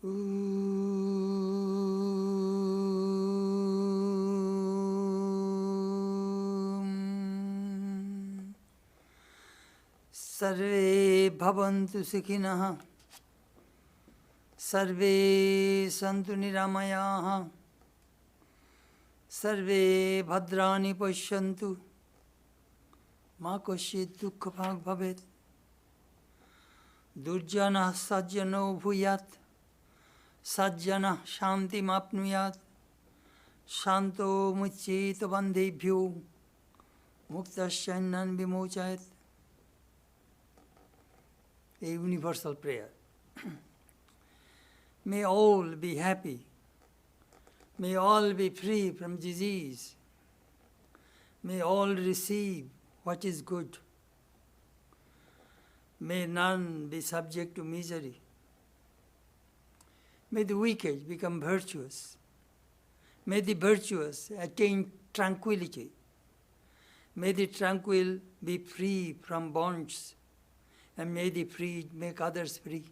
Sarve bhavantu sukhinah, sarve santu niramayaha, sarve bhadrani pashyantu, ma kasyit dukkha bhag bhavet, durjana sajjano bhuyat, sajjana shanti mapnuyat, shanto mucchita bandebhyo, muktasyannan vimochayat. A universal prayer. May all be happy. May all be free from disease. May all receive what is good. May none be subject to misery. May the wicked become virtuous. May the virtuous attain tranquility. May the tranquil be free from bonds. And may the free make others free.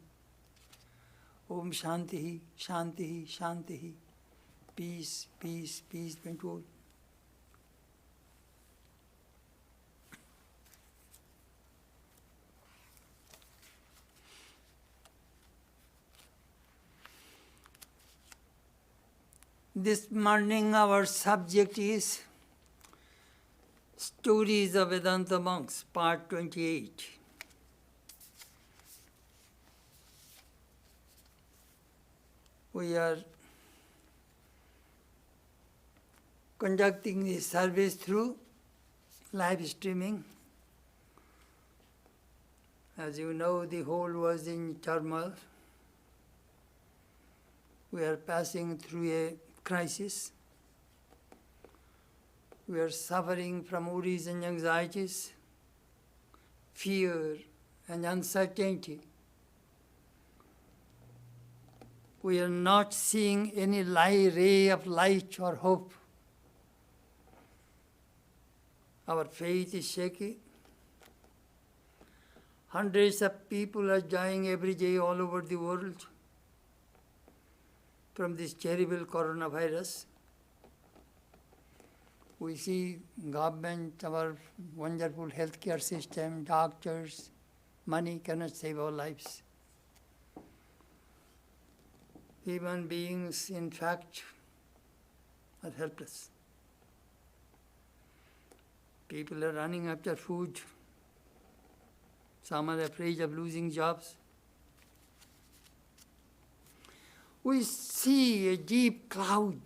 Om Shanti, Shanti, Shanti. Peace, peace, peace, control. This morning our subject is Stories of Vedanta Monks, part 28. We are conducting this service through live streaming. As you know, the whole was in turmoil. We are passing through a crisis. We are suffering from worries and anxieties, fear and uncertainty. We are not seeing any ray of light or hope. Our faith is shaky. Hundreds of people are dying every day all over the world from this terrible coronavirus. We see government, our wonderful healthcare system, doctors, money cannot save our lives. Human beings, in fact, are helpless. People are running after food. Some are afraid of losing jobs. We see a deep cloud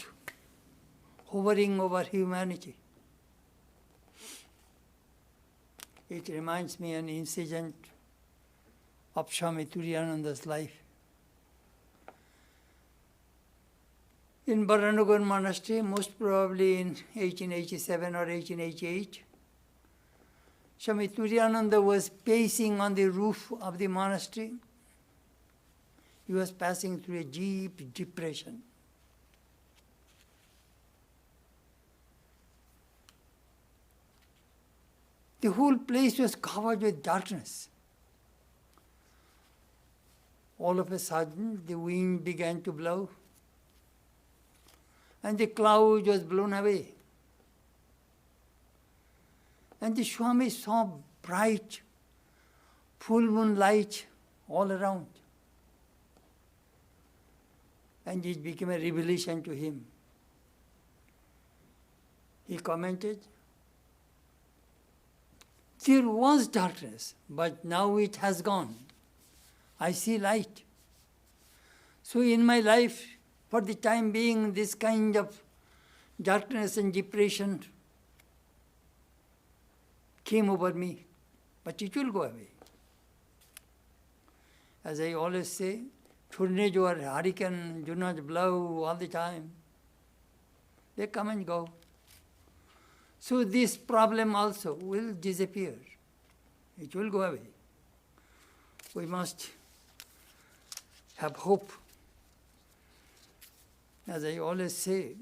hovering over humanity. It reminds me of an incident of Swami Turiyananda's life. In Baranagar Monastery, most probably in 1887 or 1888, Swami Turiyananda was pacing on the roof of the monastery. He was passing through a deep depression. The whole place was covered with darkness. All of a sudden, the wind began to blow, and the cloud was blown away. And the Swami saw bright, full moon light all around. And it became a revelation to him. He commented, "There was darkness, but now it has gone. I see light." So in my life, for the time being, this kind of darkness and depression came over me, but it will go away. As I always say, tornado or hurricane do not blow all the time. They come and go. So this problem also will disappear. It will go away. We must have hope. As I always say,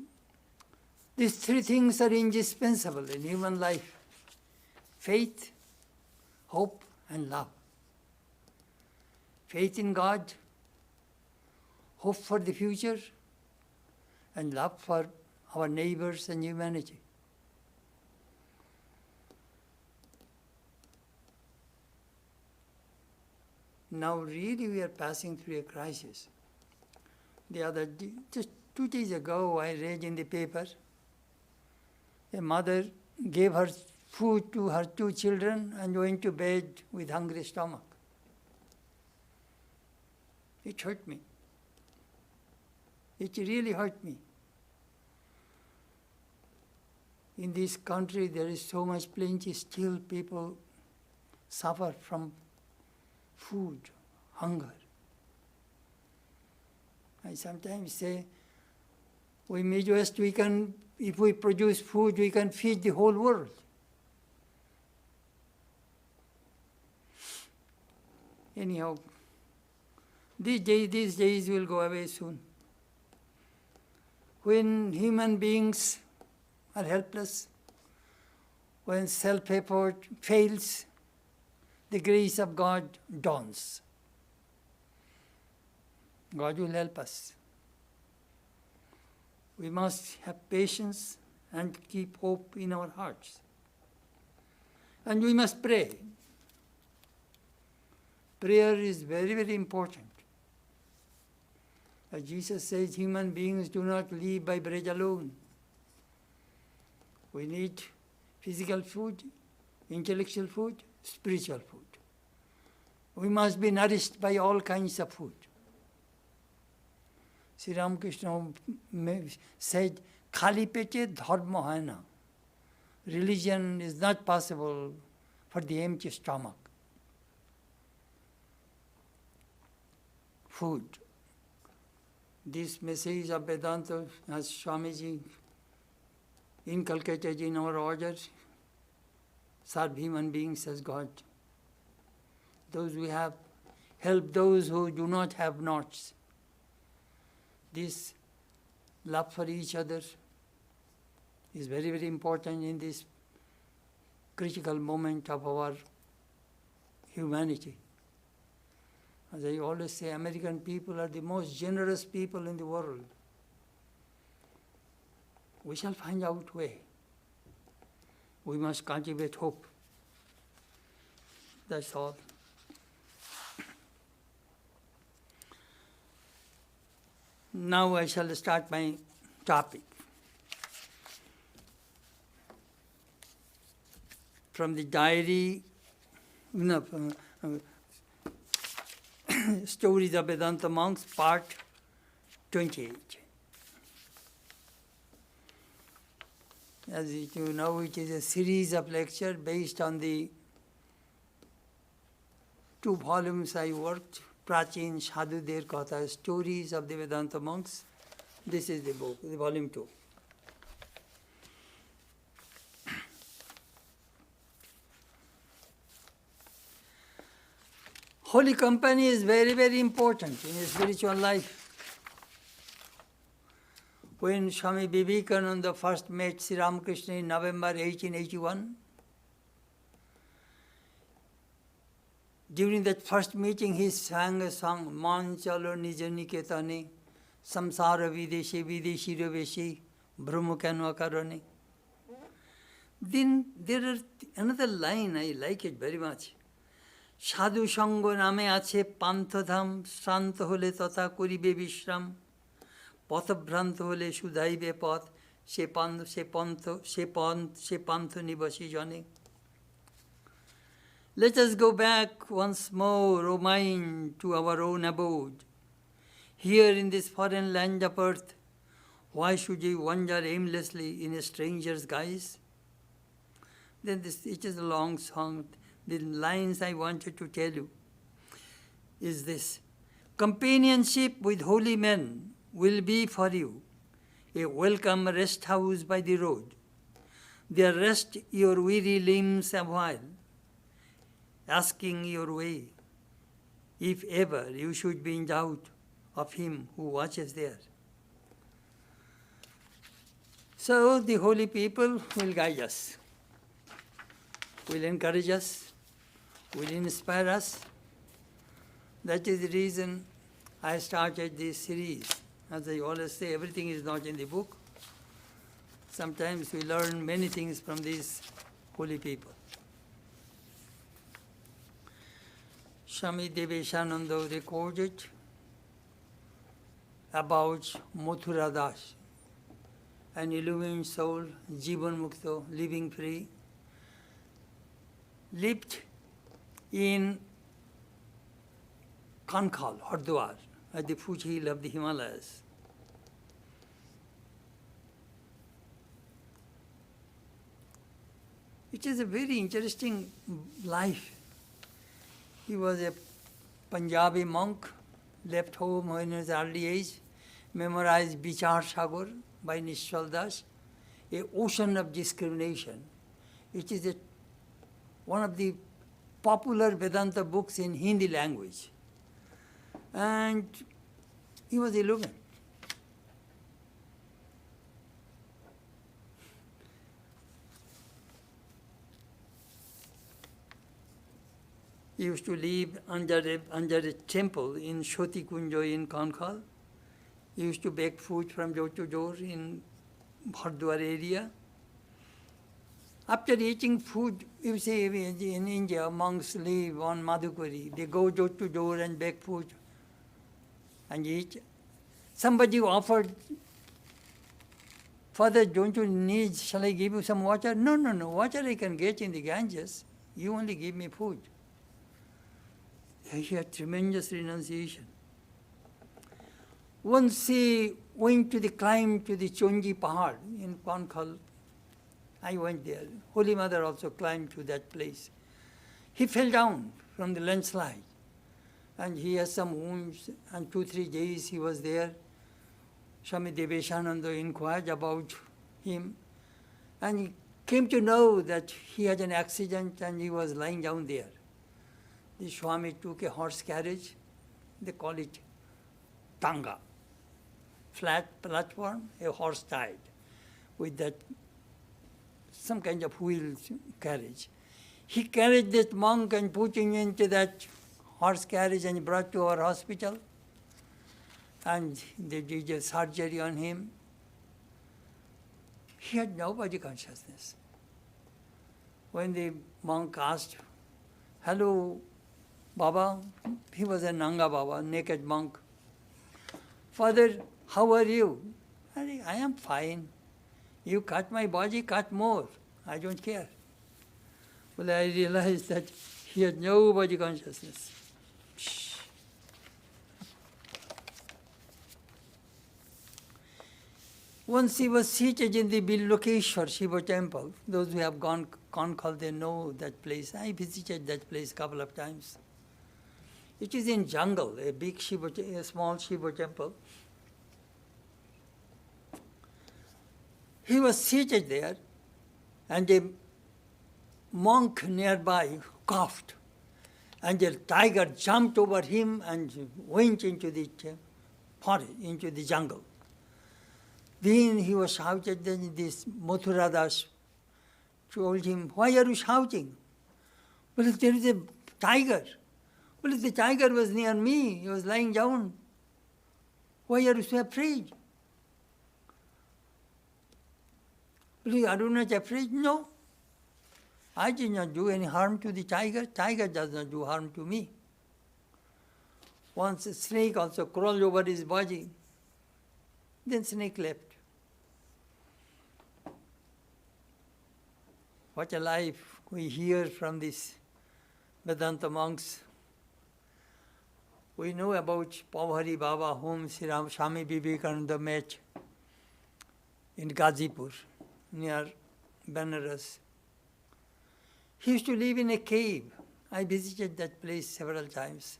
these three things are indispensable in human life: faith, hope, and love. Faith in God, hope for the future, and love for our neighbors and humanity. Now really we are passing through a crisis. Just 2 days ago, I read in the paper, a mother gave her food to her 2 children and went to bed with hungry stomach. It hurt me. It really hurt me. In this country, there is so much plenty, still people suffer from food, hunger. I sometimes say, we Midwest, if we produce food, we can feed the whole world. Anyhow, these days will go away soon. When human beings are helpless, when self-effort fails, the grace of God dawns. God will help us. We must have patience and keep hope in our hearts. And we must pray. Prayer is very, very important. As Jesus says, human beings do not live by bread alone. We need physical food, intellectual food, spiritual food. We must be nourished by all kinds of food. Sri Ramakrishna said, Khali pete dharma hai na. Religion is not possible for the empty stomach. Food. This message of Vedanta, as Swamiji inculcated in our order, serve human beings as God. Those who have, help those who do not have knots. This love for each other is very, very important in this critical moment of our humanity. As I always say, American people are the most generous people in the world. We shall find out way. We must cultivate hope. That's all. Now I shall start my topic. From the diary, Stories of Vedanta Monks, part 28. As you know, it is a series of lectures based on the 2 volumes I worked, Prachin Sadhuder Katha, Stories of the Vedanta Monks. This is the book, the volume 2. Holy company is very, very important in a spiritual life. When Swami Vivekananda first met Sri Ramakrishna in November 1881, during that first meeting he sang a song, Man chalo nija niketane, samsara videshi videshi raveshi, brahmukanu akarane. Then there is another line, I like it very much. সাধু সঙ্গ নামে আছে পান্থধাম, শ্রান্ত হলে তথা করিবে বিশ্রাম, পথভ্রান্ত হলে সুধাইবে পথ, সে পান্থ নিবাসী জনে. Let us go back once more, O mind, to our own abode. Here in this foreign land of earth, why should you wander aimlessly in a stranger's guise? Then it is a long song. The lines I wanted to tell you is this. Companionship with holy men will be for you a welcome rest house by the road. There rest your weary limbs a while, asking your way, if ever you should be in doubt of him who watches there. So the holy people will guide us, will encourage us, will inspire us. That is the reason I started this series. As I always say, everything is not in the book. Sometimes we learn many things from these holy people. Swami Deveshananda recorded about Mathura Das, an illumined soul, Jivan Mukto, living free, lived in Kankhal, Hardwar, at the foothill of the Himalayas. It is a very interesting life. He was a Punjabi monk, left home in his early age, memorized Vichar Sagar by Nishal Das, a ocean of discrimination. It is one of the popular Vedanta books in Hindi language. And he was illumined. He used to live under a temple in Shoti Kunjo in Kankhal. He used to beg food from door to door in Hardwar area. After eating food, you see in India, monks live on Madhukari. They go door to door and beg food and eat. Somebody offered, "Father, don't you need, shall I give you some water?" No, water I can get in the Ganges. You only give me food. He had tremendous renunciation. Once he went to climb to the Chonji Pahad in Kankhal. I went there. Holy Mother also climbed to that place. He fell down from the landslide. And he has some wounds, and 2-3 days he was there. Swami Deveshananda inquired about him, and he came to know that he had an accident and he was lying down there. The Swami took a horse carriage, they call it tanga, flat platform, a horse tied with that some kind of wheel carriage. He carried that monk and put him into that horse carriage and brought to our hospital. And they did a surgery on him. He had no body consciousness. When the monk asked, "Hello, Baba," he was a Nanga Baba, naked monk. "Father, how are you?" "I am fine. You cut my body, cut more. I don't care." Well, I realized that he had no body consciousness. Once he was seated in the Billokeshwar Shiva temple. Those who have gone Kankhal, they know that place. I visited that place a couple of times. It is in jungle, a small Shiva temple. He was seated there, and a monk nearby coughed, and a tiger jumped over him and went into the forest, into the jungle. Then he was shouted, then this Mathura Das told him, "Why are you shouting?" "Well, there is a tiger." "Well, the tiger was near me, he was lying down. Why are you so afraid?" "Well, are you not afraid?" "No. I did not do any harm to the tiger. Tiger does not do harm to me." Once a snake also crawled over his body. Then snake left. What a life we hear from these Vedanta monks. We know about Pavhari Baba, whom Swami Vivekananda met in Gazipur, near Benares. He used to live in a cave. I visited that place several times.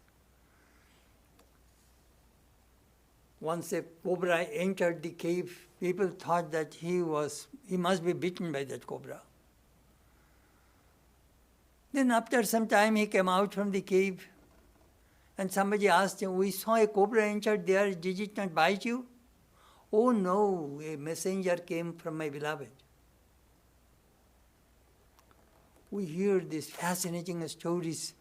Once a cobra entered the cave, people thought that he must be bitten by that cobra. Then after some time he came out from the cave, and somebody asked him, "We saw a cobra entered there, did it not bite you?" "Oh no, a messenger came from my beloved." We hear these fascinating stories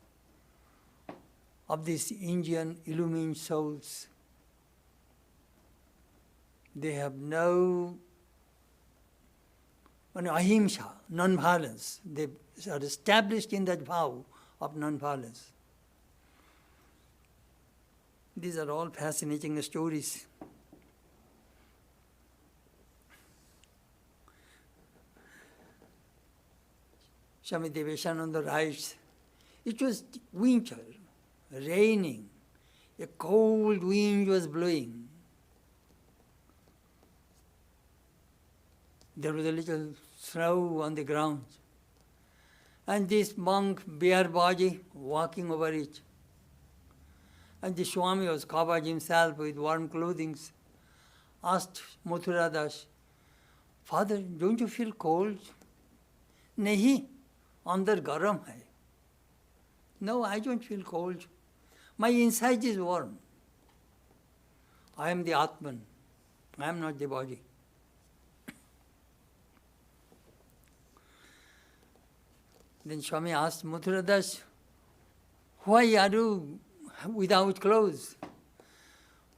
of these Indian illumined souls. They have no ahimsa, non-violence. They are established in that vow of non-violence. These are all fascinating stories. Swami Deveshananda writes, it was winter, raining, a cold wind was blowing. There was a little snow on the ground. And this monk, bare body, walking over it. And the Swami was covered himself with warm clothing. Asked Mathura Das, Father, don't you feel cold? Nahi, andar garam hai. No, I don't feel cold. My inside is warm. I am the Atman. I am not the body. Then Swami asked Mathura Das, why are you without clothes?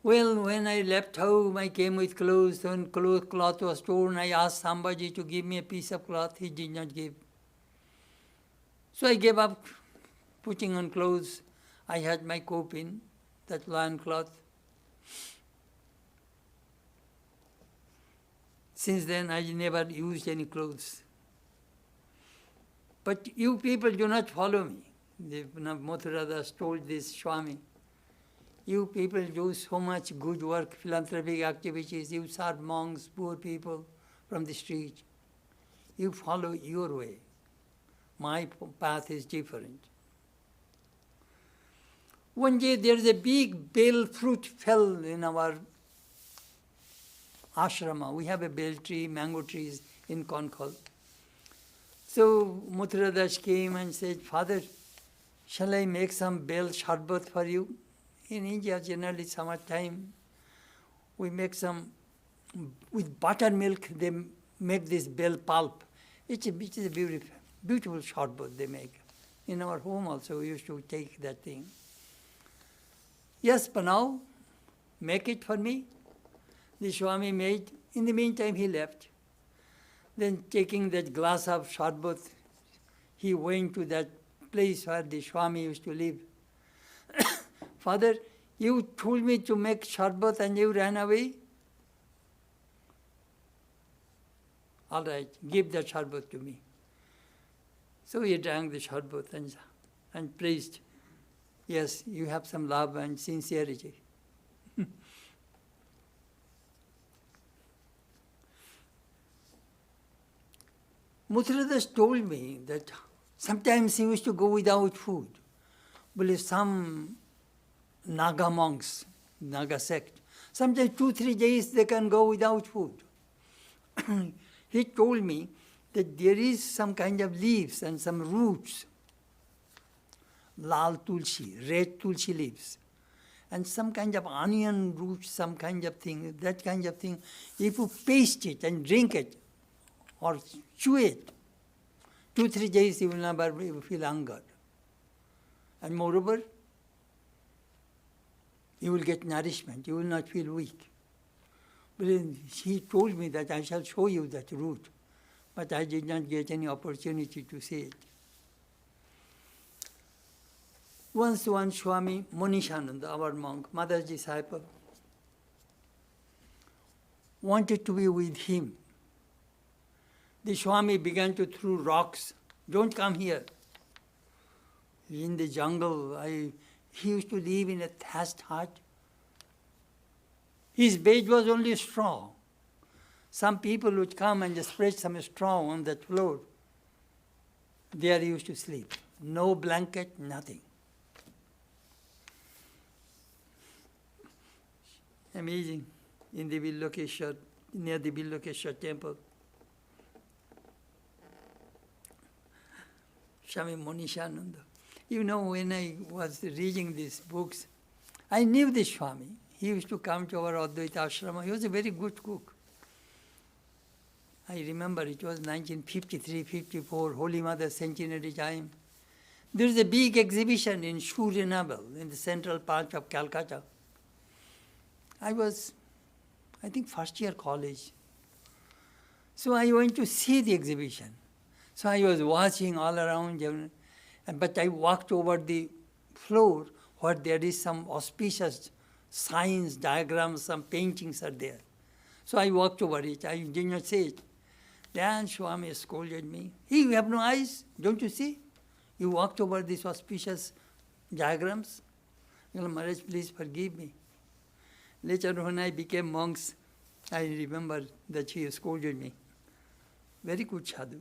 Well, when I left home, I came with clothes. When cloth was torn, I asked somebody to give me a piece of cloth. He did not give. So I gave up putting on clothes. I had my kopin, that lion cloth. Since then, I never used any clothes. But you people do not follow me. Mathura Das told this Swami. You people do so much good work, philanthropic activities. You serve monks, poor people from the street. You follow your way. My path is different. One day there is a big bell fruit fell in our ashrama. We have a bell tree, mango trees in Konkal. So Mathura Das came and said, Father, shall I make some bell sharbat for you? In India, generally summertime, we make some, with buttermilk, they make this bell pulp. It is a beautiful sharbat they make. In our home also, we used to take that thing. Yes, Panau, make it for me. The Swami made. In the meantime, he left. Then taking that glass of sharbat, he went to that place where the Swami used to live. Father, you told me to make sharbat and you ran away? All right, give that sharbat to me. So he drank the sharbat and praised. Yes, you have some love and sincerity. Mathura Das told me that sometimes he used to go without food. But some Naga monks, Naga sect, sometimes 2-3 days they can go without food. He told me that there is some kind of leaves and some roots, lal tulsi, red tulsi leaves, and some kind of onion roots, some kind of thing, that kind of thing. If you paste it and drink it, or chew it, 2-3 days you will never feel hunger. And moreover, you will get nourishment, you will not feel weak. But he told me that I shall show you that root, but I did not get any opportunity to see it. Once one Swami, Monishananda, our monk, mother's disciple, wanted to be with him. The Swami began to throw rocks. Don't come here. In the jungle, he used to live in a thatched hut. His bed was only straw. Some people would come and just spread some straw on that floor. There he used to sleep. No blanket, nothing. Amazing. In the Villokeshwar, near the Villokeshwar temple. Swami Monishananda. You know, when I was reading these books, I knew this Swami. He used to come to our Advaita ashrama. He was a very good cook. I remember it was 1953-54, Holy Mother centenary time. There is a big exhibition in Suryanabal, in the central part of Calcutta. I was, I think, first year college. So I went to see the exhibition. So I was watching all around, but I walked over the floor where there is some auspicious signs, diagrams, some paintings are there. So I walked over it. I did not see it. Then Swami scolded me. Hey, you have no eyes, don't you see? You walked over these auspicious diagrams. Maharaj, please forgive me. Later when I became monks, I remember that he scolded me. Very good sadhu.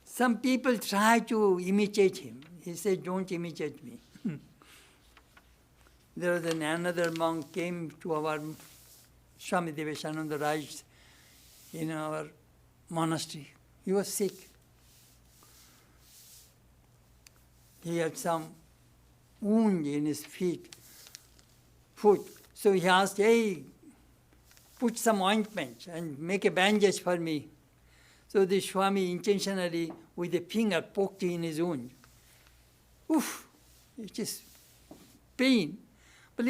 Some people try to imitate him. He said, don't imitate me. There was another monk came to our Swami Deveshananda Raj in our monastery. He was sick. He had some wound in his foot. So he asked, hey, put some ointment and make a bandage for me. So the Swami intentionally, with a finger, poked in his wound. Oof, it is pain. But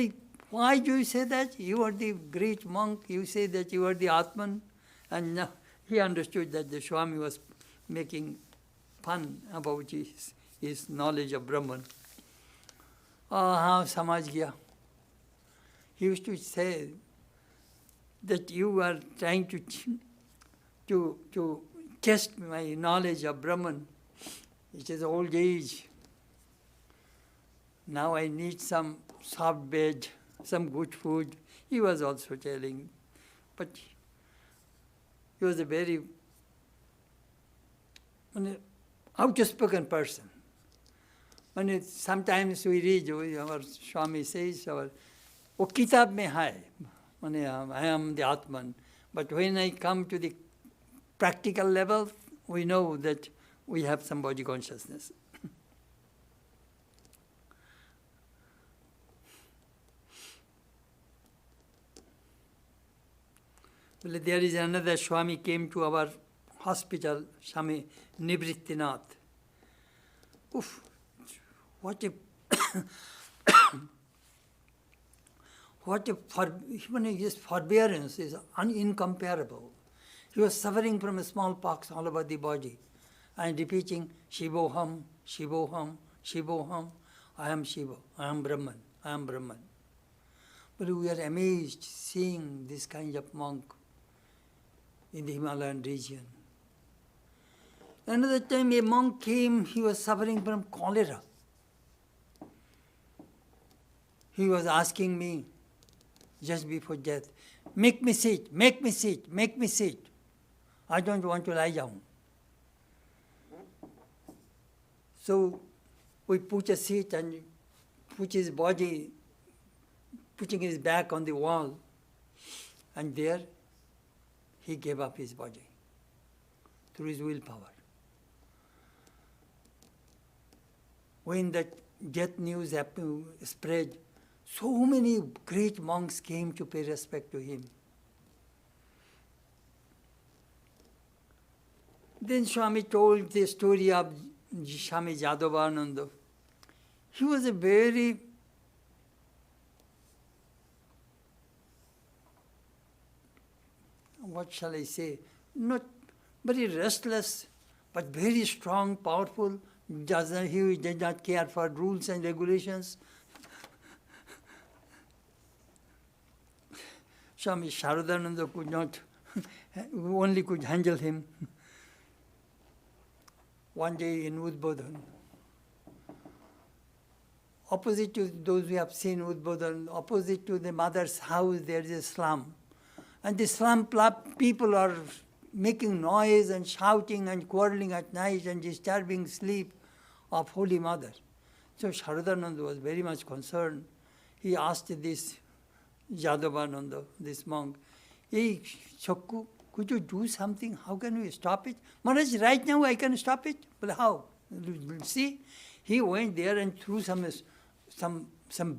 why do you say that? You are the great monk. You say that you are the Atman. And now he understood that the Swami was making fun about his knowledge of Brahman. How samaj gaya. He used to say that you are trying to test my knowledge of Brahman. It is old age. Now I need some soft bed, some good food. He was also telling. But he was a very outspoken person. Sometimes we read, our Swami says, "O kitab mein hai," I am the Atman. But when I come to the practical level, we know that we have some body consciousness. Well, there is another Swami came to our hospital, Swami Nivrittinath. Oof, what a his forbearance is incomparable. He was suffering from a smallpox all over the body and repeating, Shivoham, Shivoham, Shivoham, I am Shiva, I am Brahman, I am Brahman. But we are amazed seeing this kind of monk in the Himalayan region. Another time a monk came, he was suffering from cholera. He was asking me just before death, make me sit, make me sit, make me sit. I don't want to lie down. So we put a seat and put his body, putting his back on the wall, and there he gave up his body through his willpower. When that death news spread, so many great monks came to pay respect to him. Then Swami told the story of Swami Jadavananda. He was a very what shall I say, not very restless, but very strong, powerful. He did not care for rules and regulations. Swami Sharadananda could not, only could handle him. One day in Udbodhan, opposite to those who have seen Udbodhan, opposite to the mother's house, there is a slum. And the slum people are making noise and shouting and quarreling at night and disturbing sleep of Holy Mother. So Sharadananda was very much concerned. He asked this Jadavananda, this monk, hey, Chokku, could you do something? How can we stop it? Maharaj, right now I can stop it. Well, how? See, he went there and threw some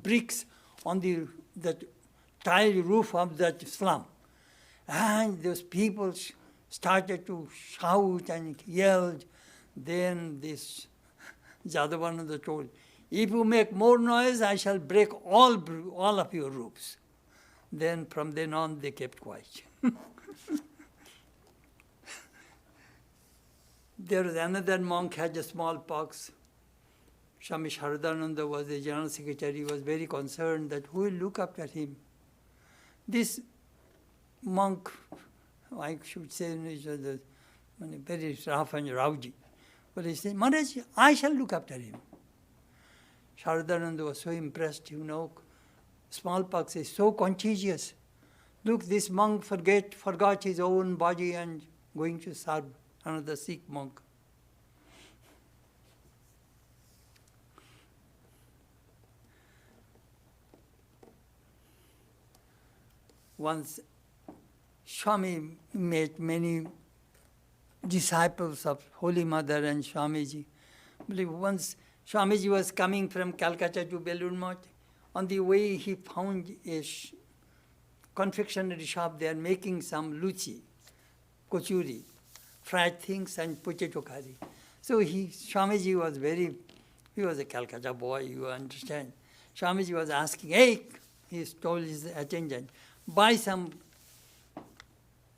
bricks on the tile roof of that slum. And those people started to shout and yelled. Then this Jadavananda told, if you make more noise, I shall break all of your ropes. Then from then on, they kept quiet. There was another monk had a smallpox. Swami Chetanananda was the general secretary. He was very concerned that who will look after him. This monk, I should say, was very rough and rowdy. But he said, Maharaj, I shall look after him. Chetanananda was so impressed, smallpox is so contagious. Look, this monk forgot his own body and going to serve another sick monk. Once Swami met many disciples of Holy Mother and Swamiji. Once Swamiji was coming from Calcutta to Belur Math, on the way he found a confectionery shop there making some luchi, kochuri, fried things and potato curry. So Swamiji was he was a Calcutta boy, you understand. Swamiji was asking, hey, he told his attendant, buy some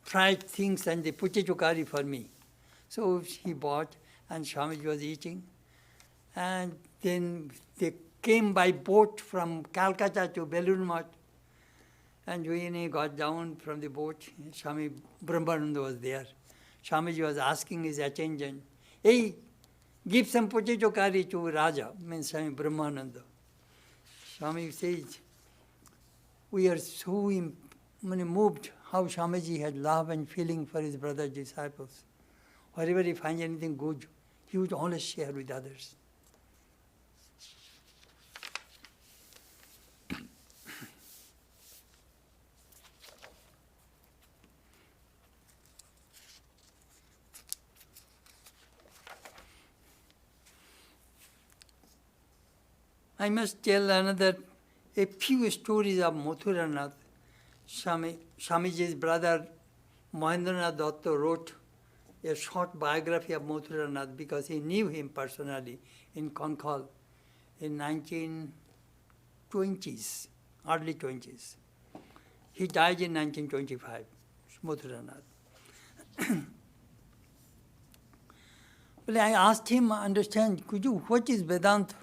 fried things and the potato curry for me. So he bought, and Swamiji was eating. And then they came by boat from Calcutta to Belur Math. And when he got down from the boat, Swami Brahmananda was there. Swamiji was asking his attendant, hey, give some potato curry to Raja, means Swami Brahmananda. Swami says, we are so moved how Swamiji had love and feeling for his brother disciples. Wherever he finds anything good, he would always share with others. I must tell a few stories of Mathuranath. Swamiji's brother Mahendranath Datta wrote a short biography of Mathuranath because he knew him personally in Konkhal in 1920s, early 20s. He died in 1925, Mathuranath. Well, I asked him, understand, what is Vedanta?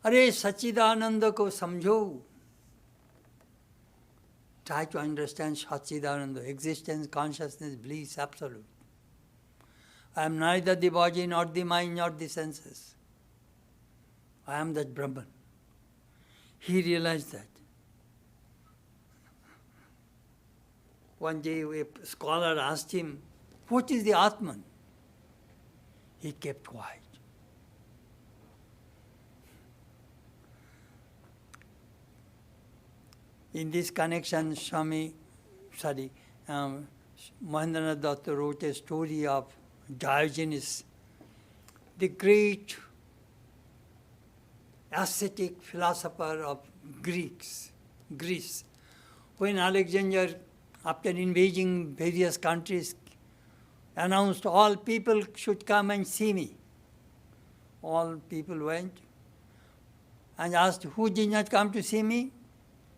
अरे सच्चिदानंद को समझो. Try to understand Satchidananda, existence, consciousness, bliss, absolute. I am neither the body, nor the mind, nor the senses. I am that Brahman. He realized that. One day a scholar asked him, what is the Atman? He kept quiet. In this connection, Mahendranath Datta wrote a story of Diogenes, the great ascetic philosopher of Greece. When Alexander, after invading various countries, announced all people should come and see me. All people went and asked, who did not come to see me?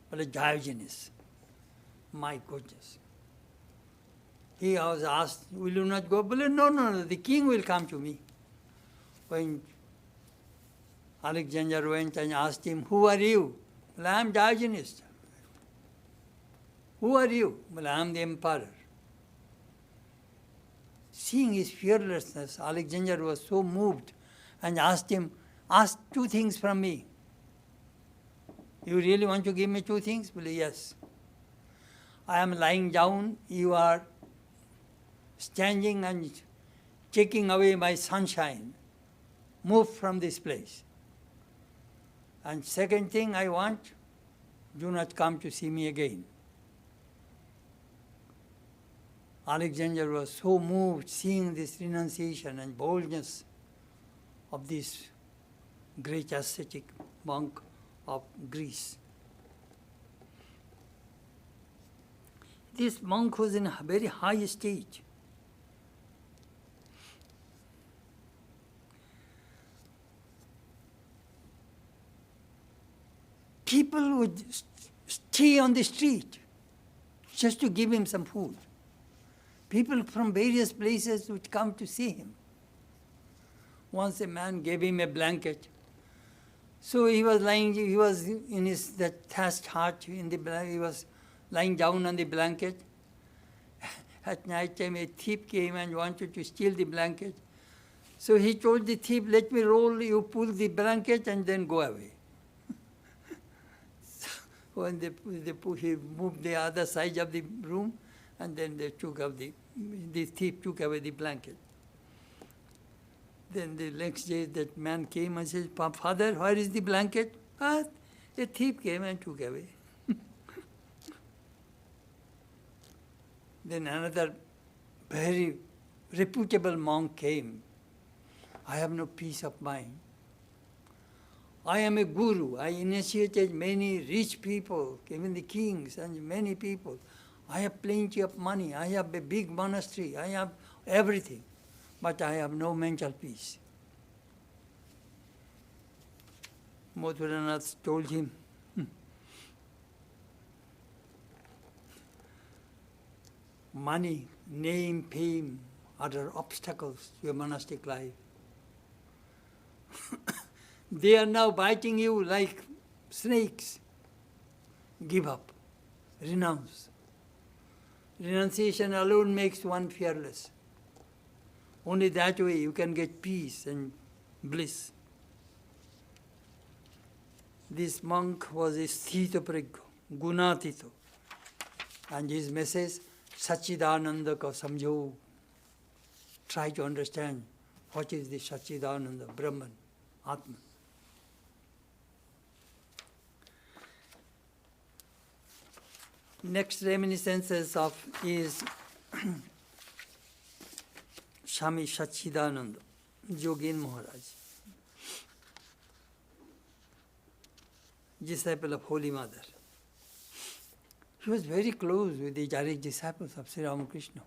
Well, Diogenes. My goodness. He was asked, will you not go? Well, no, the king will come to me. When Alexander went and asked him, who are you? Well, I am Diogenes. Who are you? Well, I am the emperor. Seeing his fearlessness, Alexander was so moved and asked two things from me. You really want to give me two things? Well, yes. I am lying down, you are standing and taking away my sunshine. Move from this place. And second thing I want, do not come to see me again. Alexander was so moved seeing this renunciation and boldness of this great ascetic monk of Greece. This monk was in a very high stage. People would stay on the street just to give him some food. People from various places would come to see him. Once a man gave him a blanket. So he was in his that thatched hut, he was lying down on the blanket. At night time a thief came and wanted to steal the blanket. So he told the thief, "Let me roll, you pull the blanket and then go away." When he moved the other side of the room, and then they took up the thief took away the blanket. Then the next day that man came and said, "Father, where is the blanket?" "Ah, a thief came and took away." Then another very reputable monk came. "I have no peace of mind. I am a guru. I initiated many rich people, even the kings and many people. I have plenty of money. I have a big monastery. I have everything. But I have no mental peace." Madhuranath told him, "Money, name, fame are obstacles to your monastic life. They are now biting you like snakes. Give up. Renounce. Renunciation alone makes one fearless. Only that way you can get peace and bliss." This monk was a sthita prajna, gunatito. And his message, Sachidananda ka samjho. Try to understand what is the Sachidananda, Brahman, Atman. Next reminiscences of is Swami Sachidananda, Jogin Maharaj, disciple of Holy Mother. He was very close with the direct disciples of Sri Ramakrishna,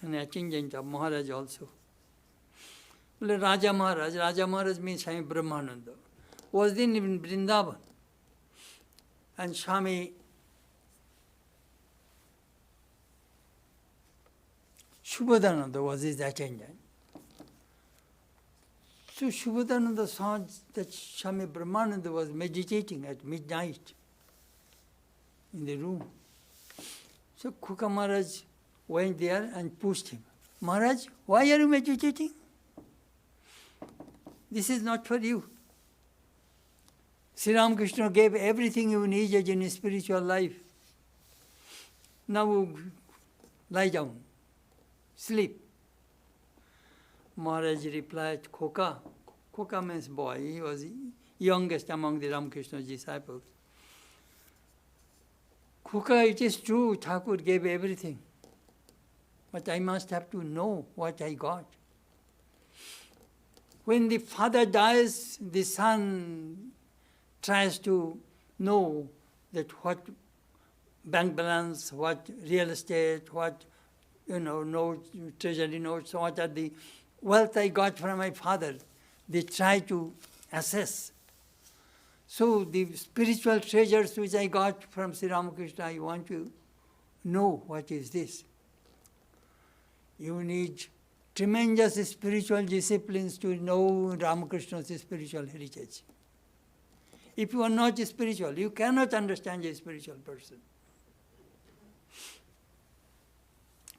an attendant of Maharaj also. Raja Maharaj means Swami Brahmananda, was then in Vrindavan. And Swami Shubhadananda was his attendant. So Shubhadananda saw that Swami Brahmananda was meditating at midnight in the room. So Kuka Maharaj went there and pushed him. "Maharaj, why are you meditating? This is not for you. Sri Ramakrishna gave everything you needed in spiritual life. Now lie down, sleep." Maharaj replied, "Khoka." Khoka means boy. He was youngest among the Ramakrishna disciples. "Khoka, it is true, Thakur gave everything. But I must have to know what I got. When the father dies, the son tries to know that what bank balance, what real estate, what notes, treasury notes, what are the wealth I got from my father. They try to assess. So the spiritual treasures which I got from Sri Ramakrishna, I want to know what is this. You need tremendous spiritual disciplines to know Ramakrishna's spiritual heritage. If you are not spiritual, you cannot understand a spiritual person.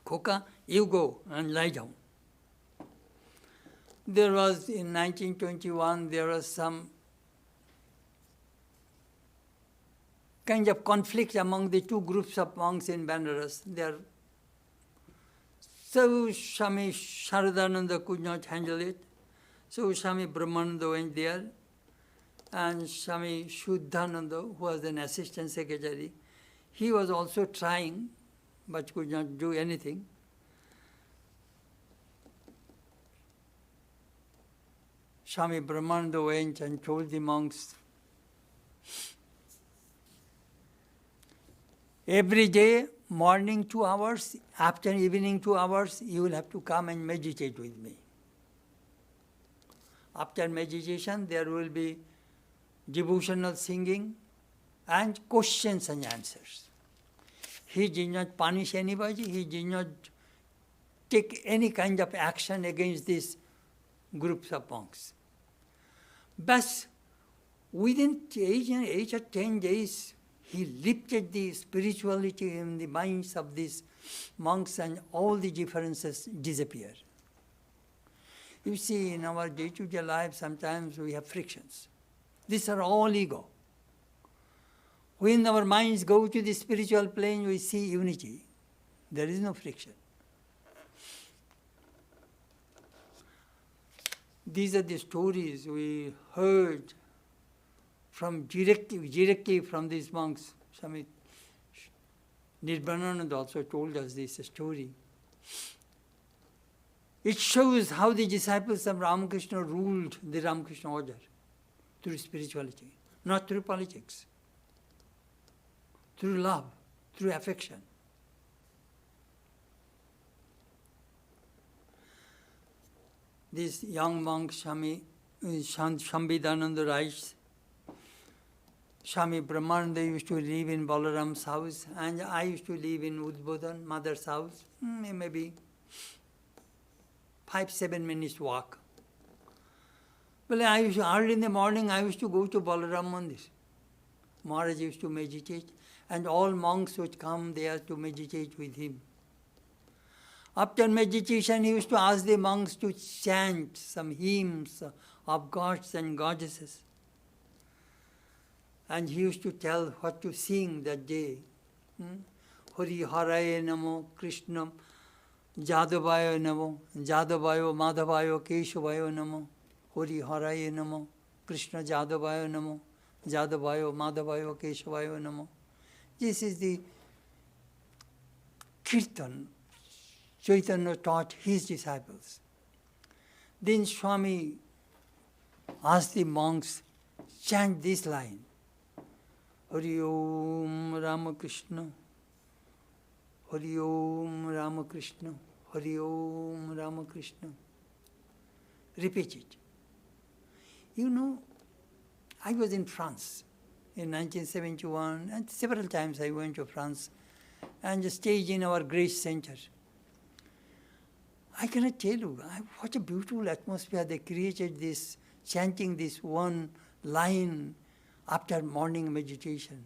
Khoka, you go and lie down." There was, in 1921, there was some kind of conflict among the two groups of monks in Banaras. So Swami Sharadananda could not handle it. So Swami Brahmananda went there, and Swami Shuddhananda, who was an assistant secretary, he was also trying, but could not do anything. Swami Brahmananda went and told the monks, Every day, morning 2 hours, after evening 2 hours, you will have to come and meditate with me. After meditation, there will be devotional singing and questions and answers. He did not punish anybody. He did not take any kind of action against these groups of monks. But within 8 or 10 days, he lifted the spirituality in the minds of these monks and all the differences disappeared. You see, in our day-to-day life, sometimes we have frictions. These are all ego. When our minds go to the spiritual plane, we see unity. There is no friction. These are the stories we heard from directly from these monks. Swami Nirbanananda also told us this story. It shows how the disciples of Ramakrishna ruled the Ramakrishna order through spirituality, not through politics, through love, through affection. This young monk, Shambhidananda writes, Swami Brahmananda used to live in Balaram's house, and I used to live in Udbodhan, mother's house, maybe 5-7 minutes walk. Well, early in the morning, I used to go to Balaram Mandir. Maharaj used to meditate, and all monks would come there to meditate with him. After meditation, he used to ask the monks to chant some hymns of gods and goddesses. And he used to tell what to sing that day. Hari Haraye Namo, Krishna Jadavayo Namo, Jadavayo Madhavayo Keshavayo Namo, Hari Haraye Namo, Krishna Jadavayo Namo, Jadavayo Madhavayo Keshavayo Namo. This is the kirtan Chaitanya taught his disciples. Then Swami asked the monks, chant this line. Hari Om Ramakrishna, Hari Om Ramakrishna, Hari Om Ramakrishna. Repeat it. You know, I was in France in 1971, and several times I went to France and stayed in our Grace Center. I cannot tell you what a beautiful atmosphere they created, this chanting this one line after morning meditation.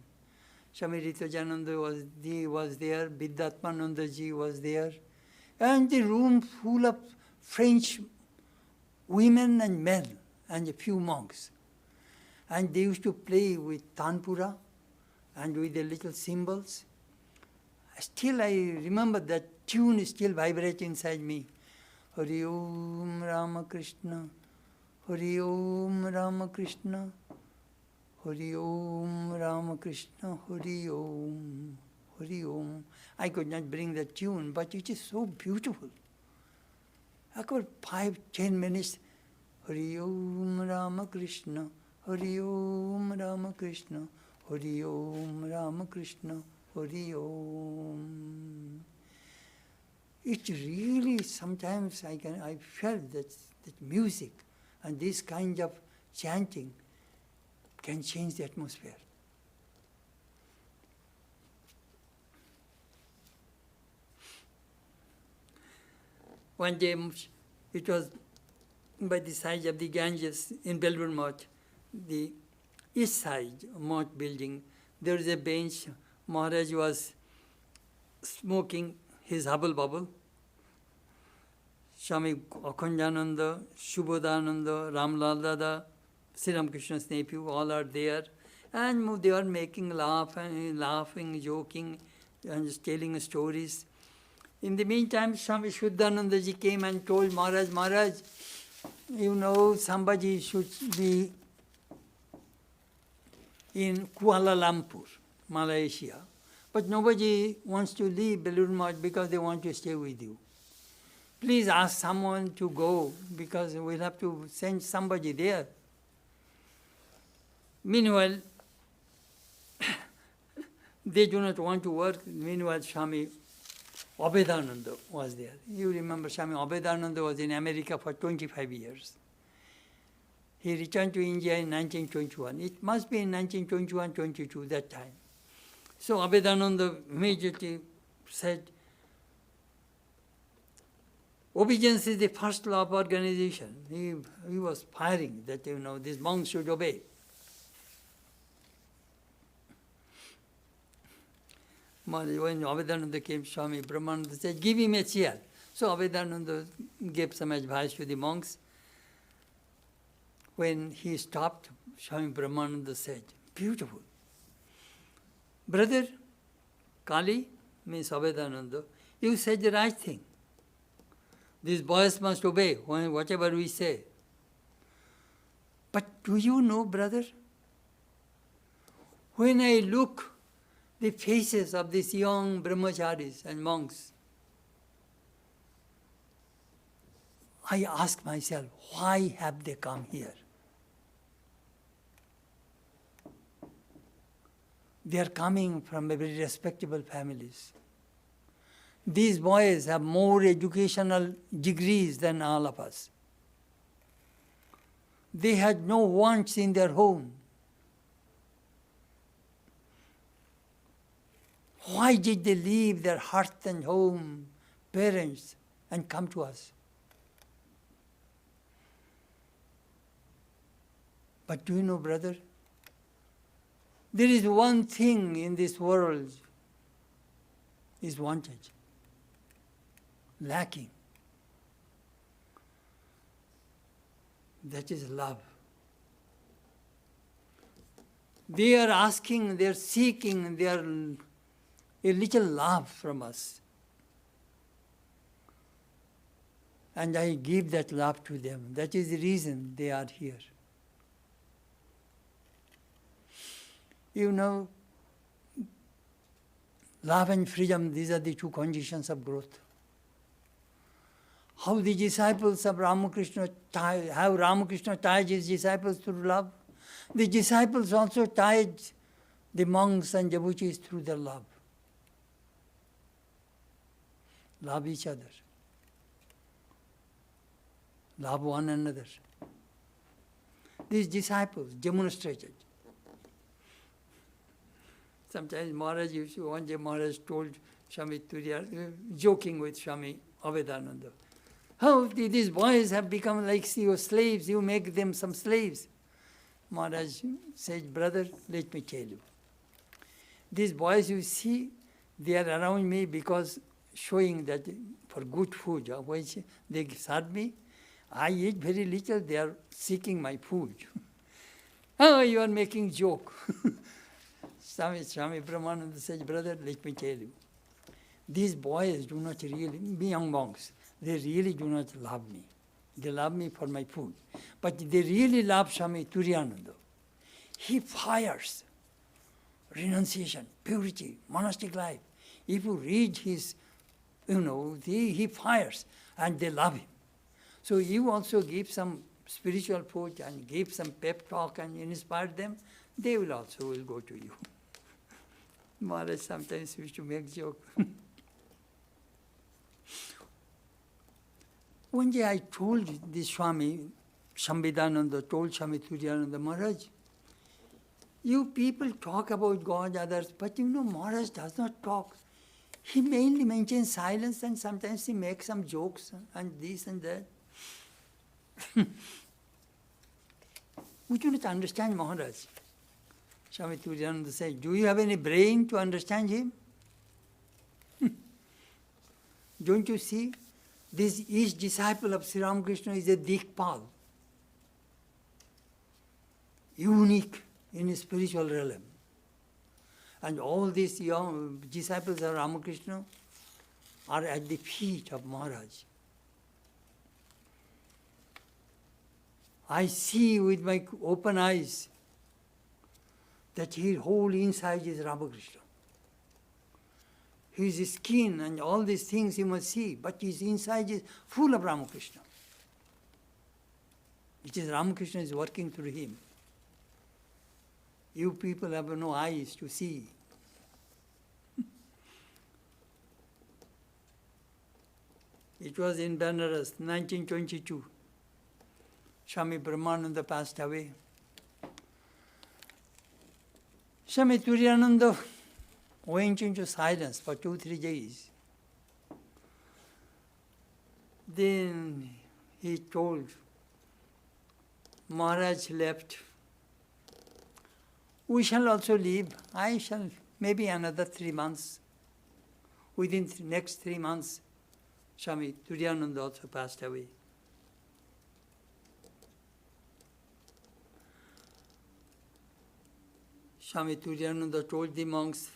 Swami Ritajananda was there, Vidyatmananda ji was there, and the room full of French women and men and a few monks. And they used to play with tanpura and with the little cymbals. Still I remember that tune is still vibrating inside me. Hari Om Ramakrishna, Hari Om Ramakrishna, Hari Om Ramakrishna, Hari Om, Hari Om. I could not bring the tune, but it is so beautiful. About 5-10 minutes, Hari Om Ramakrishna, Hari Om Ramakrishna, Hari Om Ramakrishna, Hari Om. It really, sometimes I felt that music and this kind of chanting can change the atmosphere. One day, it was by the side of the Ganges in Belur Math, the east side Math building. There was a bench. Maharaj was smoking his hubble bubble. Swami Akhandananda, Shubodhananda, Ramlal Dada, Sri Ramakrishna's nephew, all are there. And they are making laughing, joking, and telling stories. In the meantime, Swami Shuddhananda ji came and told Maharaj, you know, somebody should be in Kuala Lumpur, Malaysia. But nobody wants to leave Belur Math because they want to stay with you. Please ask someone to go because we'll have to send somebody there. They do not want to work. Meanwhile, Swami Abhedananda was there. You remember Swami Abhedananda was in America for 25 years. He returned to India in 1921. It must be in 1921-22, that time. So Abhedananda immediately said, obedience is the first law of organization. He was firing that, these monks should obey. When Abhedananda came, Swami Brahmananda said, give him a chair. So Abhedananda gave some advice to the monks. When he stopped, Swami Brahmananda said, beautiful. Brother Kali, means Abhedananda, you said the right thing. These boys must obey whatever we say. But do you know, brother, when I look the faces of these young brahmacharis and monks, I ask myself, why have they come here? They are coming from very respectable families. These boys have more educational degrees than all of us. They had no wants in their home. Why did they leave their hearth and home, parents, and come to us? But do you know, brother, there is one thing in this world is wanted, lacking. That is love. They are asking, they are seeking, they are a little love from us. And I give that love to them. That is the reason they are here. You know, love and freedom, these are the two conditions of growth. How the disciples of Ramakrishna, how Ramakrishna tied his disciples through love, the disciples also tied the monks and devotees through their love. Love each other. Love one another. These disciples demonstrated. Sometimes Maharaj one day Maharaj told Swami Turiya, joking with Swami Abhedananda, how these boys have become like your slaves, you make them some slaves. Maharaj said, brother, let me tell you. These boys you see, they are around me because showing that for good food, which they serve me, I eat very little, they are seeking my food. Oh, you are making joke. Swami Brahmananda says, brother, let me tell you. These boys do not really, young monks, they really do not love me. They love me for my food. But they really love Swami Turiyananda. He fires renunciation, purity, monastic life. If you read his, he fires and they love him. So you also give some spiritual food and give some pep talk and inspire them, they will also go to you. Maharaj sometimes used to make joke. One day I told this Swami, Shambhidananda, told Swami Turiyananda, Maharaj, you people talk about God, others, but Maharaj does not talk. He mainly maintains silence and sometimes he makes some jokes and this and that. We do not understand Maharaj. Swami Turiyananda said, do you have any brain to understand him? Don't you see? Each disciple of Sri Ramakrishna is a Dikpal, unique in a spiritual realm. And all these young disciples of Ramakrishna are at the feet of Maharaj. I see with my open eyes that his whole inside is Ramakrishna. His skin and all these things you must see, but his inside is full of Ramakrishna. It is Ramakrishna is working through him. You people have no eyes to see. It was in Benares, 1922. Swami Brahmananda passed away. Swami Turiyananda went into silence for 2-3 days. Then he told, Maharaj left. We shall also leave. I shall maybe another 3 months. Within the next 3 months, Swami Turiyananda also passed away. Swami Turiyananda told the monks,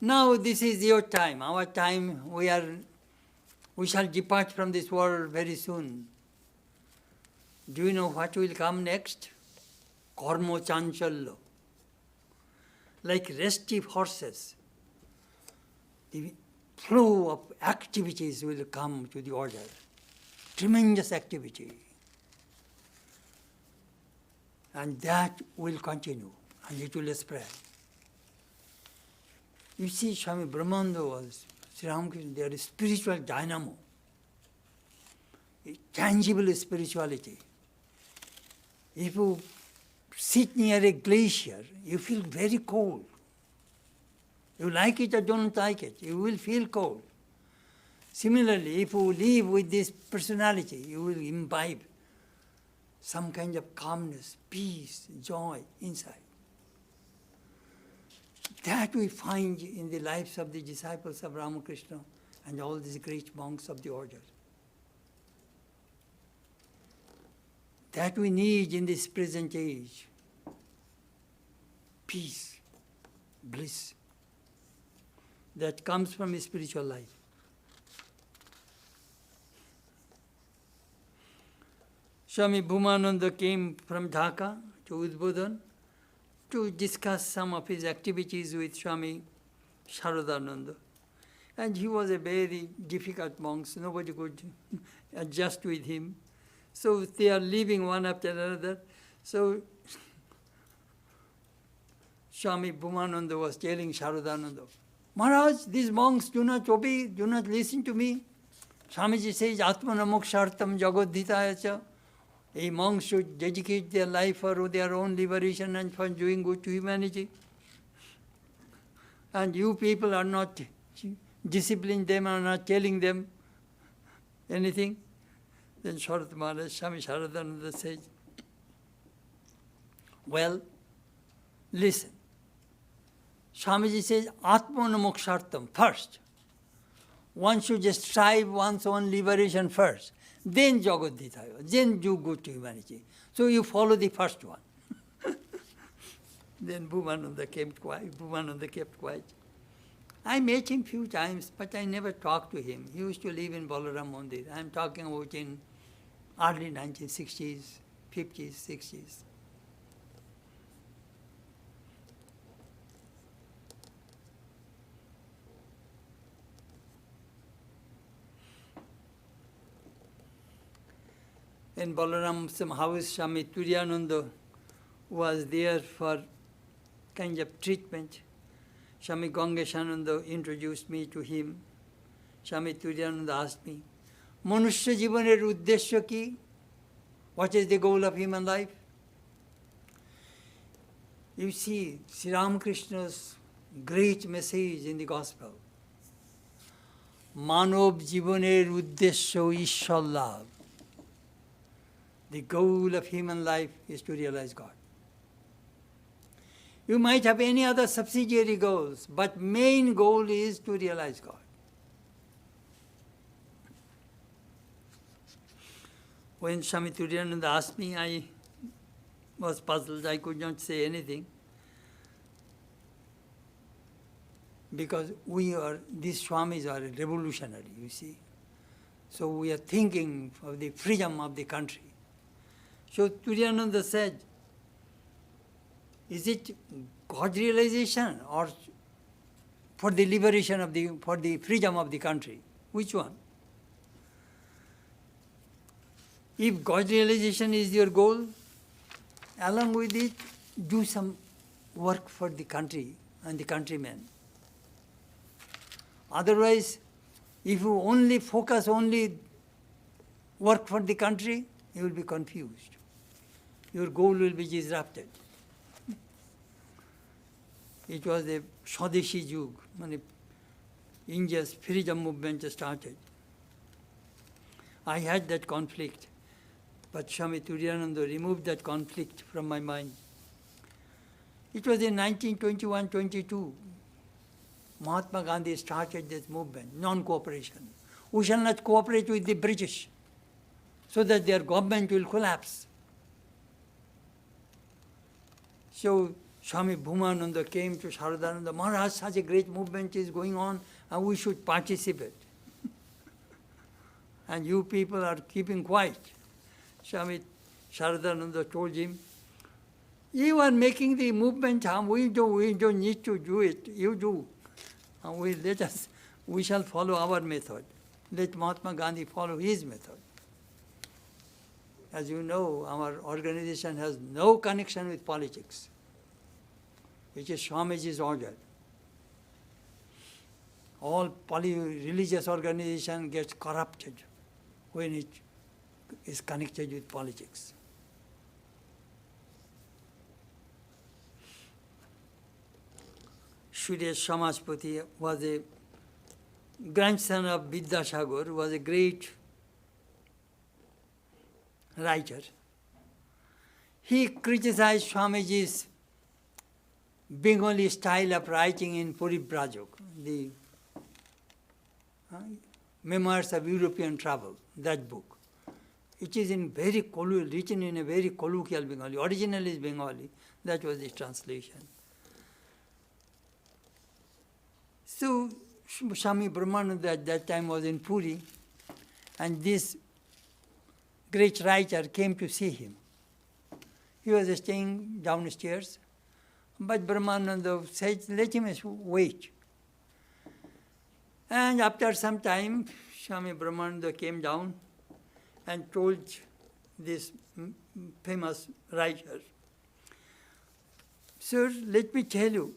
now this is your time, our time, we shall depart from this world very soon. Do you know what will come next? Karma chanchalya. Like restive horses, the flow of activities will come to the order. Tremendous activity. And that will continue, and it will spread. You see, Swami Brahmananda was, Sri Ramakrishna, they are a spiritual dynamo, a tangible spirituality. If you sit near a glacier, you feel very cold. You like it or don't like it, you will feel cold. Similarly, if you live with this personality, you will imbibe some kind of calmness, peace, joy inside. That we find in the lives of the disciples of Ramakrishna and all these great monks of the order. That we need in this present age. Peace, bliss, that comes from a spiritual life. Swami Bhumananda came from Dhaka to Udbodhan to discuss some of his activities with Swami Sharadananda. And he was a very difficult monk, so nobody could adjust with him. So they are leaving one after another. So Swami Bhumananda was telling Sharadananda, Maharaj, these monks do not obey, do not listen to me. Swamiji says, Atmana mokshartam jagodhitayacha. A monk should dedicate their life for their own liberation and for doing good to humanity. And you people are not disciplining them, are not telling them anything. Then Sharat Maharaj, Swami Sharadananda says, well, listen. Swamiji says, Atmana mokshartam, first. One should just strive one's own liberation first. Then jagodhitayo, then do good to humanity. So you follow the first one. Then Bhumananda kept quiet. I met him few times, but I never talked to him. He used to live in Balaram Mandir. I am talking about in early 1960s, 50s, 60s. In Balaram's house, Swami Turiyananda was there for kind of treatment. Swami Gangeshananda introduced me to him. Swami Turiyananda asked me, Manushya Jivaner Uddeshya ki? What is the goal of human life? You see, Sri Ramakrishna's great message in the Gospel. Manav Jivaner Uddeshya Ishwar Labh. The goal of human life is to realize God. You might have any other subsidiary goals, but main goal is to realize God. When Swami Turiyananda asked me, I was puzzled. I could not say anything. Because these Swamis are revolutionary, you see. So we are thinking of the freedom of the country. So Turiyananda said, is it God realization or for the liberation for the freedom of the country? Which one? If God realization is your goal, along with it, do some work for the country and the countrymen. Otherwise, if you only focus only work for the country, you will be confused. Your goal will be disrupted. It was a Swadeshi Yug, when India's freedom movement started. I had that conflict, but Swami Turiyananda removed that conflict from my mind. It was in 1921-22. Mahatma Gandhi started this movement, non-cooperation. We shall not cooperate with the British so that their government will collapse. So Swami Bhumananda came to Sharadananda, Maharaj, such a great movement is going on and we should participate. And you people are keeping quiet. Swami Sharadananda told him, you are making the movement, we don't need to do it, you do. And we shall follow our method. Let Mahatma Gandhi follow his method. As you know, our organization has no connection with politics. It is Swamiji's order. All religious organization gets corrupted when it is connected with politics. Surya Samajpati was a grandson of Vidyasagar, was a great writer. He criticized Swamiji's Bengali style of writing in Paribrajak, the Memoirs of European Travel, that book. It is written in a very colloquial Bengali. Original is Bengali. That was the translation. So Swami Brahmananda at that time was in Puri, and this great writer came to see him. He was staying downstairs, but Brahmananda said, let him wait. And after some time, Swami Brahmananda came down and told this famous writer, sir, let me tell you,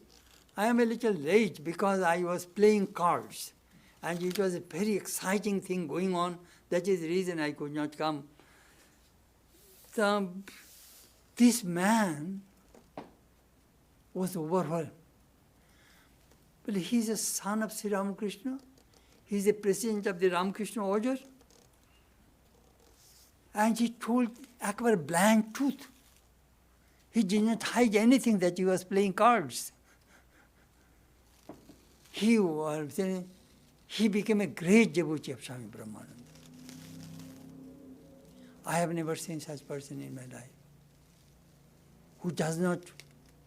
I am a little late because I was playing cards and it was a very exciting thing going on. That is the reason I could not come. This man was overwhelmed. But he is a son of Sri Ramakrishna. He is a president of the Ramakrishna order. And he told Akbar blank truth. He did not hide anything that he was playing cards. He became a great devotee of Swami Brahmananda. I have never seen such person in my life who does not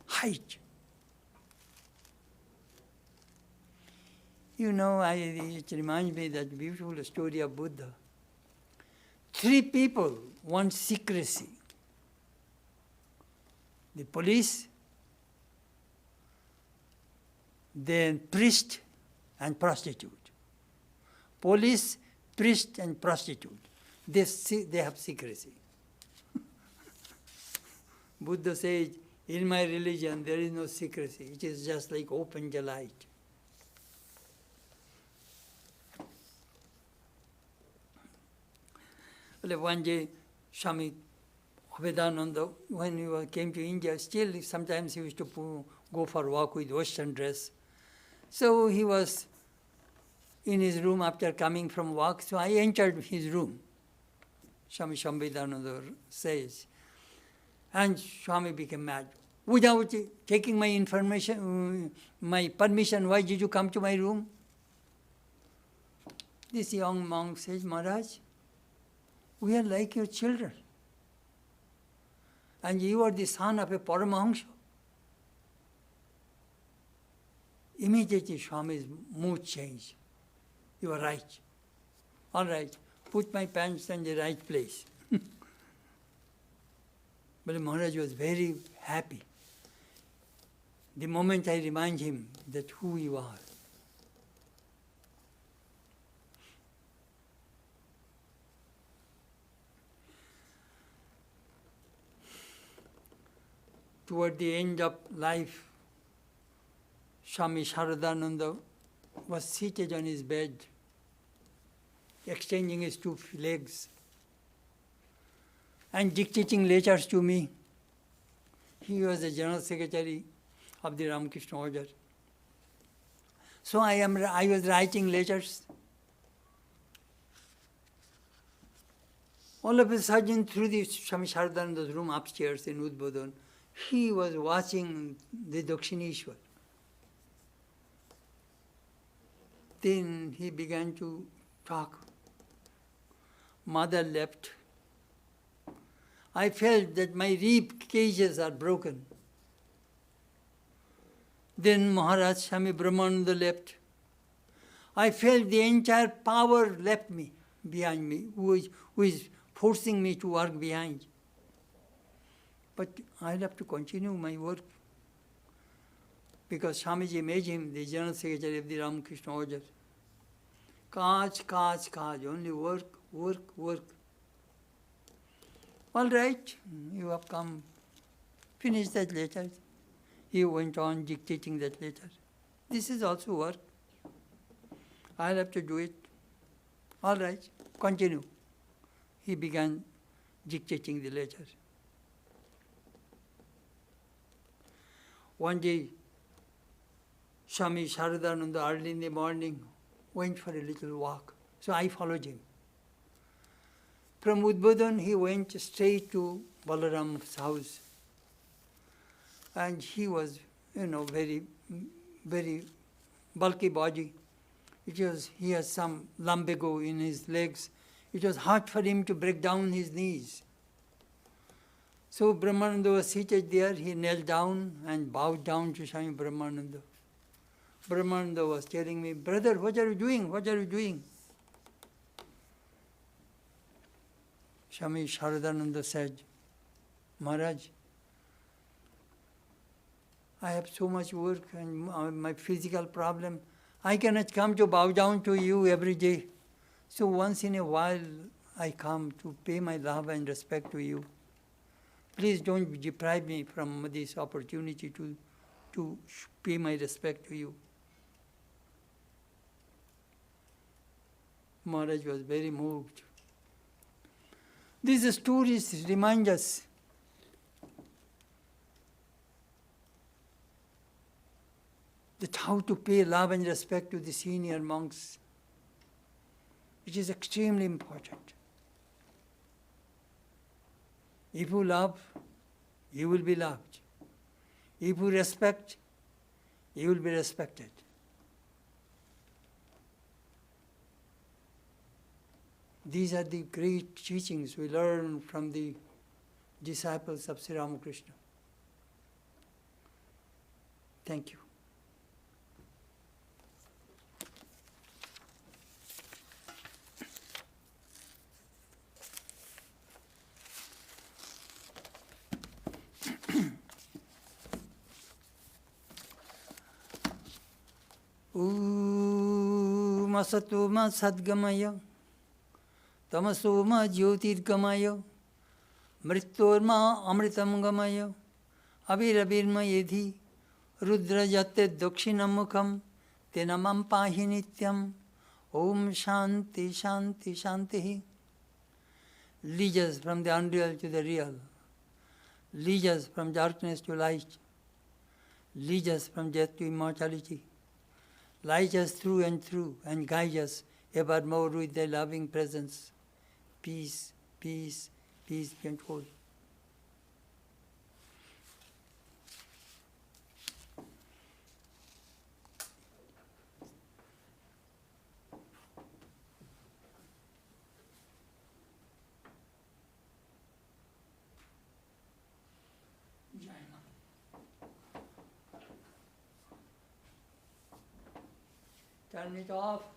hide. You know, it reminds me that beautiful story of Buddha. 3 people want secrecy. The police, then priest and prostitute. Police, priest and prostitute. They have secrecy. Buddha says, in my religion there is no secrecy. It is just like open light. Well, one day, Swami Vedanta, when he came to India, still sometimes he used to go for a walk with Western dress. So he was in his room after coming from walk, so I entered his room. Swami Shambhadananda says. And Swami became mad. Without taking my information, my permission, why did you come to my room? This young monk says, Maharaj, we are like your children. And you are the son of a Paramahamsa. Immediately Swami's mood changed. You are right. All right, put my pants in the right place. But Maharaj was very happy. The moment I remind him that who you are. Toward the end of life, Swami Sharadananda was seated on his bed, extending his 2 legs and dictating letters to me. He was the General Secretary of the Ramakrishna Order. So I was writing letters. All of a sudden, through the Swami Sharadananda's room upstairs in Udbodhan, he was watching the Dakshineshwar. Then he began to talk. Mother left. I felt that my rib cages are broken. Then Maharaj Swami Brahmananda left. I felt the entire power left me, behind me, who is forcing me to work behind. But I'll have to continue my work. Because Swamiji made him the General Secretary of the Ramakrishna Order. Kaj, only work. All right, you have come. Finish that letter. He went on dictating that letter. This is also work. I'll have to do it. All right, continue. He began dictating the letter. One day, Swami Sharadananda early in the morning went for a little walk. So I followed him. From Udbodhan, he went straight to Balaram's house. And he was, very, very bulky body. He has some lumbago in his legs. It was hard for him to break down his knees. So Brahmananda was seated there. He knelt down and bowed down to Swami Brahmananda. Brahmananda was telling me, "Brother, what are you doing? What are you doing?" Swami Sharadananda said, "Maharaj, I have so much work and my physical problem. I cannot come to bow down to you every day. So once in a while I come to pay my love and respect to you. Please don't deprive me from this opportunity to pay my respect to you." Maharaj was very moved. These stories remind us that how to pay love and respect to the senior monks. It is extremely important. If you love, you will be loved. If you respect, you will be respected. These are the great teachings we learn from the disciples of Sri Ramakrishna. Thank you. Masatoma sadgamaya, tamasoma jyotirgamaya, mrityorma amritam gamaya, avirabirma yedhi, rudra jate dakshinamukam, tenamam pahi nityam, om shanti shanti shanti. Lead us from the unreal to the real. Lead us from darkness to light. Lead us from death to immortality. Light us through and guide us evermore with thy loving presence. Peace, peace, peace be unto all. Turn it off.